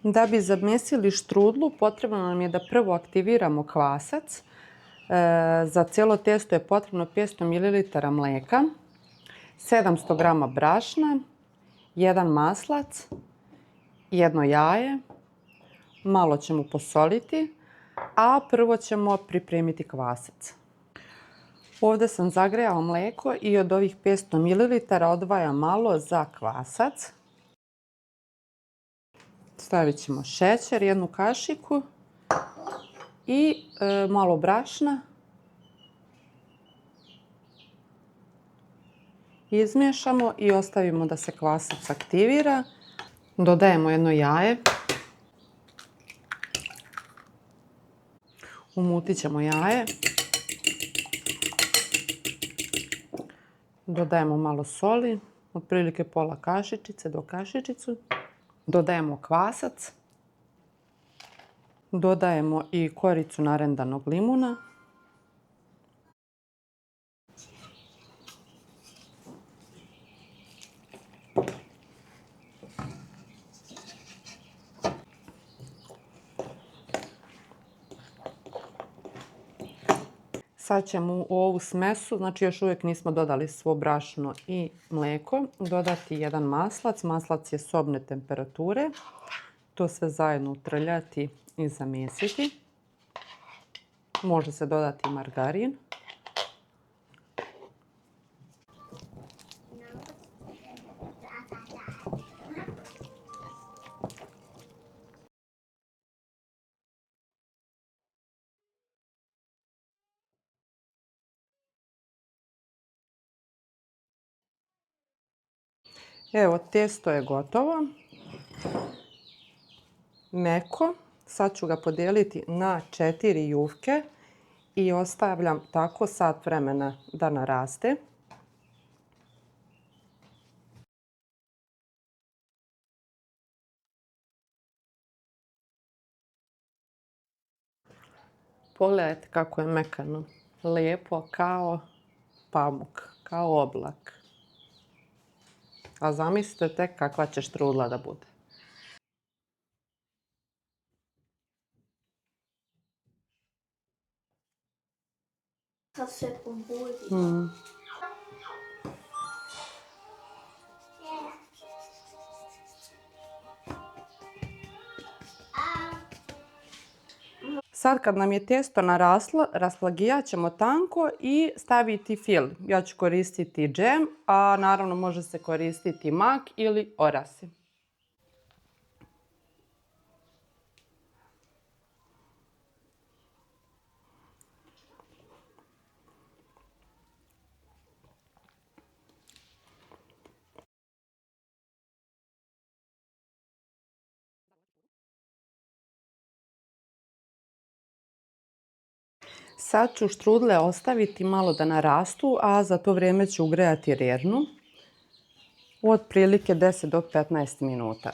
Da bi zamesili štrudlu, potrebno nam je da prvo aktiviramo kvasac. Za cijelo testo je potrebno 500 ml mlijeka, 700 g brašna, 1 maslac, 1 jaje, malo ćemo posoliti, a prvo ćemo pripremiti kvasac. Ovdje sam zagrejala mlijeko i od ovih 500 ml odvajam malo za kvasac. Stavit ćemo šećer, 1 kašiku i malo brašna. Izmiješamo i ostavimo da se kvasac aktivira. Dodajemo 1 jaje. Umutit ćemo jaje. Dodajemo malo soli, otprilike pola kašičice do kašičicu. Dodajemo kvasac. Dodajemo i koricu narendanog limuna. Sad ćemo u ovu smesu, znači još uvijek nismo dodali svo brašno i mlijeko, dodati 1 maslac. Maslac je sobne temperature. To sve zajedno utrljati i zamesiti. Može se dodati margarin. Evo, testo je gotovo. Meko. Sad ću ga podijeliti na 4 jufke i ostavljam tako sat vremena da naraste. Pogledajte kako je mekano. Lijepo kao pamuk, kao oblak. A zamislite tek kakva će štrudla da bude. Sad se pobudi. Sad kad nam je testo naraslo, rasplagijat ćemo tanko i staviti fil. Ja ću koristiti džem, a naravno može se koristiti mak ili orasi. Sad ću štrudle ostaviti malo da narastu, a za to vrijeme ću ugrejati rernu. Otprilike 10 do 15 minuta.